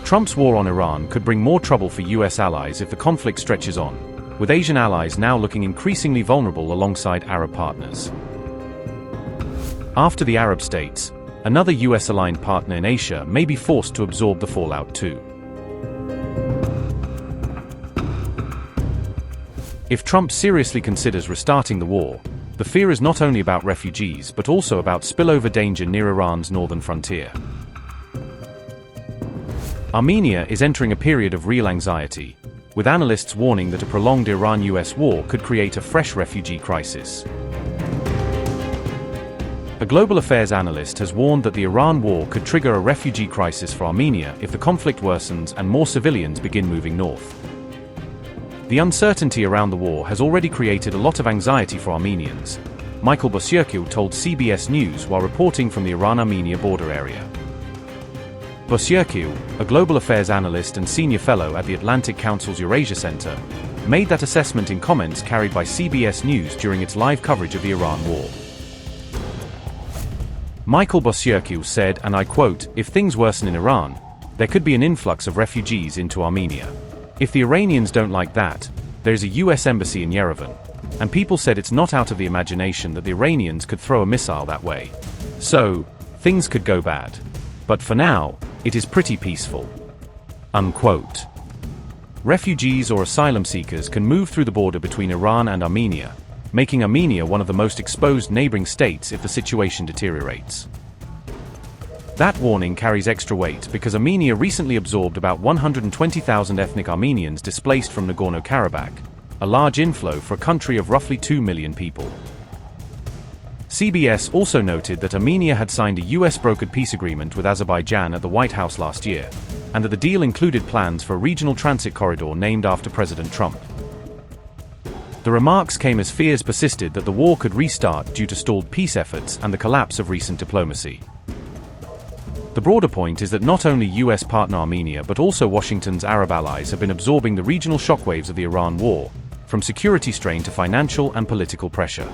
Trump's war on Iran could bring more trouble for US allies if the conflict stretches on, with Asian allies now looking increasingly vulnerable alongside Arab partners. After the Arab states, another US-aligned partner in Asia may be forced to absorb the fallout too. If Trump seriously considers restarting the war, the fear is not only about refugees but also about spillover danger near Iran's northern frontier. Armenia is entering a period of real anxiety, with analysts warning that a prolonged Iran-US war could create a fresh refugee crisis. A global affairs analyst has warned that the Iran war could trigger a refugee crisis for Armenia if the conflict worsens and more civilians begin moving north. The uncertainty around the war has already created a lot of anxiety for Armenians, Michael Bociurkiw told CBS News while reporting from the Iran-Armenia border area. Bociurkiw, a global affairs analyst and senior fellow at the Atlantic Council's Eurasia Center, made that assessment in comments carried by CBS News during its live coverage of the Iran war. Michael Bociurkiw said, and I quote, "If things worsen in Iran, there could be an influx of refugees into Armenia. If the Iranians don't like that, there's a US embassy in Yerevan, and people said it's not out of the imagination that the Iranians could throw a missile that way. So, things could go bad. But for now, it is pretty peaceful." Unquote. Refugees or asylum seekers can move through the border between Iran and Armenia, making Armenia one of the most exposed neighboring states if the situation deteriorates. That warning carries extra weight because Armenia recently absorbed about 120,000 ethnic Armenians displaced from Nagorno-Karabakh, a large inflow for a country of roughly 2 million people. CBS also noted that Armenia had signed a US-brokered peace agreement with Azerbaijan at the White House last year, and that the deal included plans for a regional transit corridor named after President Trump. The remarks came as fears persisted that the war could restart due to stalled peace efforts and the collapse of recent diplomacy. The broader point is that not only US partner Armenia but also Washington's Arab allies have been absorbing the regional shockwaves of the Iran war, from security strain to financial and political pressure.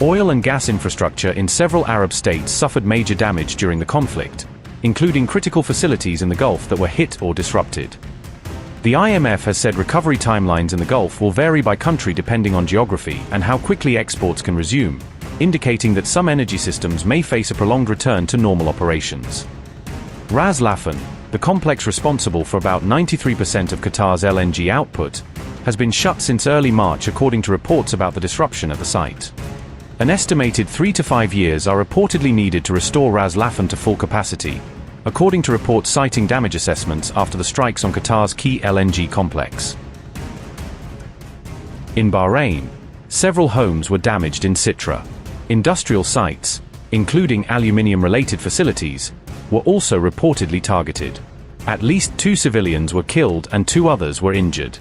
Oil and gas infrastructure in several Arab states suffered major damage during the conflict, including critical facilities in the Gulf that were hit or disrupted. The IMF has said recovery timelines in the Gulf will vary by country depending on geography and how quickly exports can resume, indicating that some energy systems may face a prolonged return to normal operations. Ras Laffan, the complex responsible for about 93% of Qatar's LNG output, has been shut since early March according to reports about the disruption at the site. An estimated 3 to 5 years are reportedly needed to restore Ras Laffan to full capacity, according to reports citing damage assessments after the strikes on Qatar's key LNG complex. In Bahrain, several homes were damaged in Sitra. Industrial sites, including aluminium-related facilities, were also reportedly targeted. At least 2 civilians were killed and 2 others were injured.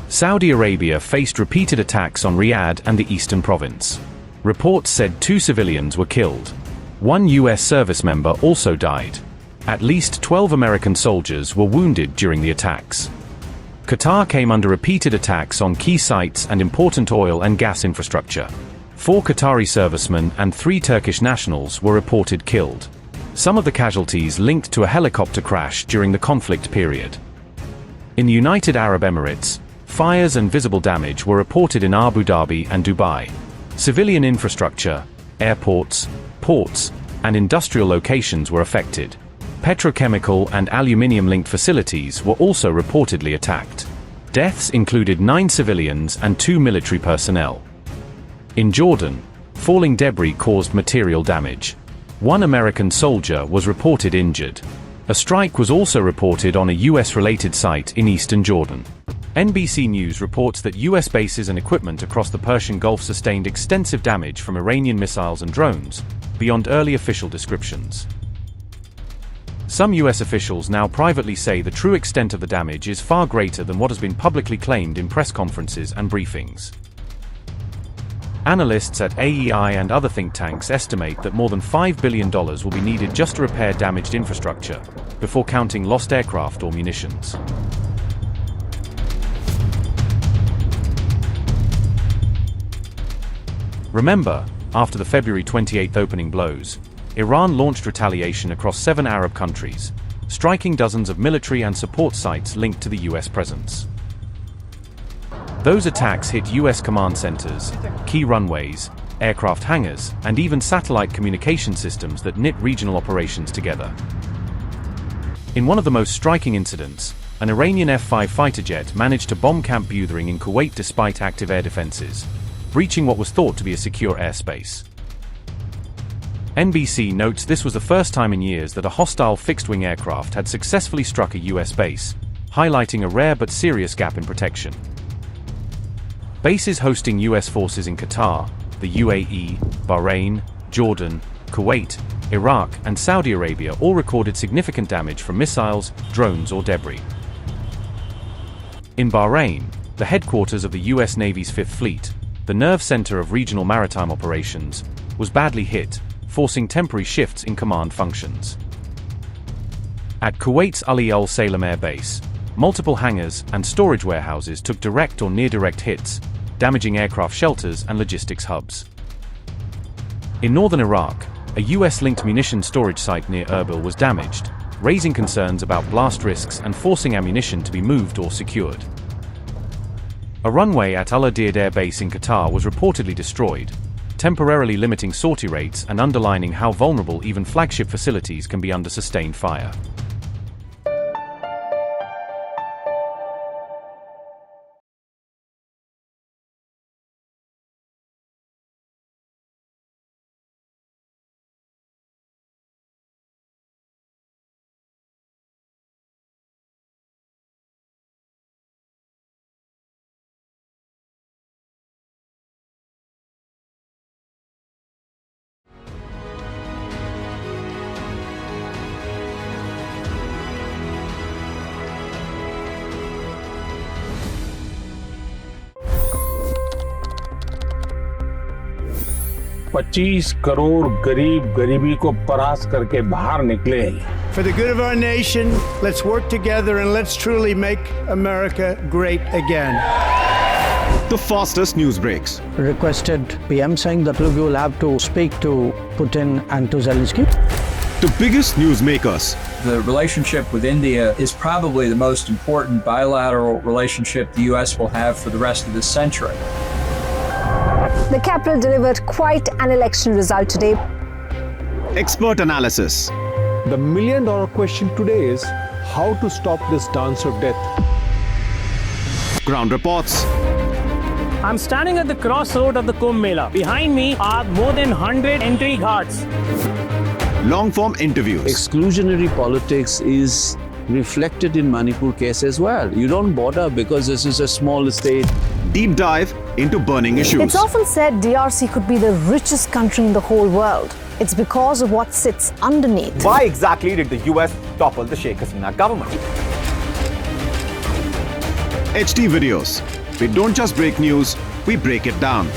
Saudi Arabia faced repeated attacks on Riyadh and the eastern province. Reports said 2 civilians were killed. 1 US service member also died. At least 12 American soldiers were wounded during the attacks. Qatar came under repeated attacks on key sites and important oil and gas infrastructure. 4 Qatari servicemen and 3 Turkish nationals were reported killed. Some of the casualties linked to a helicopter crash during the conflict period. In the United Arab Emirates, fires and visible damage were reported in Abu Dhabi and Dubai. Civilian infrastructure, airports, ports, and industrial locations were affected. Petrochemical and aluminium-linked facilities were also reportedly attacked. Deaths included 9 civilians and 2 military personnel. In Jordan, falling debris caused material damage. 1 American soldier was reported injured. A strike was also reported on a US-related site in eastern Jordan. NBC News reports that US bases and equipment across the Persian Gulf sustained extensive damage from Iranian missiles and drones, beyond early official descriptions. Some US officials now privately say the true extent of the damage is far greater than what has been publicly claimed in press conferences and briefings. Analysts at AEI and other think tanks estimate that more than $5 billion will be needed just to repair damaged infrastructure, before counting lost aircraft or munitions. Remember, After the February 28 opening blows, Iran launched retaliation across 7 Arab countries, striking dozens of military and support sites linked to the US presence. Those attacks hit US command centers, key runways, aircraft hangars, and even satellite communication systems that knit regional operations together. In one of the most striking incidents, an Iranian F-5 fighter jet managed to bomb Camp Buthering in Kuwait despite active air defenses, breaching what was thought to be a secure airspace. NBC notes this was the first time in years that a hostile fixed-wing aircraft had successfully struck a US base, highlighting a rare but serious gap in protection. Bases hosting US forces in Qatar, the UAE, Bahrain, Jordan, Kuwait, Iraq, and Saudi Arabia all recorded significant damage from missiles, drones, or debris. In Bahrain, the headquarters of the US Navy's Fifth Fleet, the nerve center of regional maritime operations, was badly hit, forcing temporary shifts in command functions. At Kuwait's Ali Al Salem Air Base, multiple hangars and storage warehouses took direct or near-direct hits, damaging aircraft shelters and logistics hubs. In northern Iraq, a US-linked munitions storage site near Erbil was damaged, raising concerns about blast risks and forcing ammunition to be moved or secured. A runway at Al Udeid Air Base in Qatar was reportedly destroyed, temporarily limiting sortie rates and underlining how vulnerable even flagship facilities can be under sustained fire. $25 crore गरीब गरीबी को परास्त करके बाहर निकले। For the good of our nation, let's work together and let's truly make America great again. The fastest news breaks. Requested PM saying that we will have to speak to Putin and to Zelensky. The biggest news makers. The relationship with India is probably the most important bilateral relationship the US will have for the rest of this century. The capital delivered quite an election result today. Expert analysis. The million-dollar question today is how to stop this dance of death. Ground reports. I'm standing at the crossroad of the Kumbh Mela. Behind me are more than 100 entry guards. Long-form interviews. Exclusionary politics is reflected in Manipur case as well. You don't bother because this is a small state. Deep dive into burning issues. It's often said DRC could be the richest country in the whole world. It's because of what sits underneath. Why exactly did the US topple the Sheikh Hasina government? HT videos. We don't just break news, we break it down.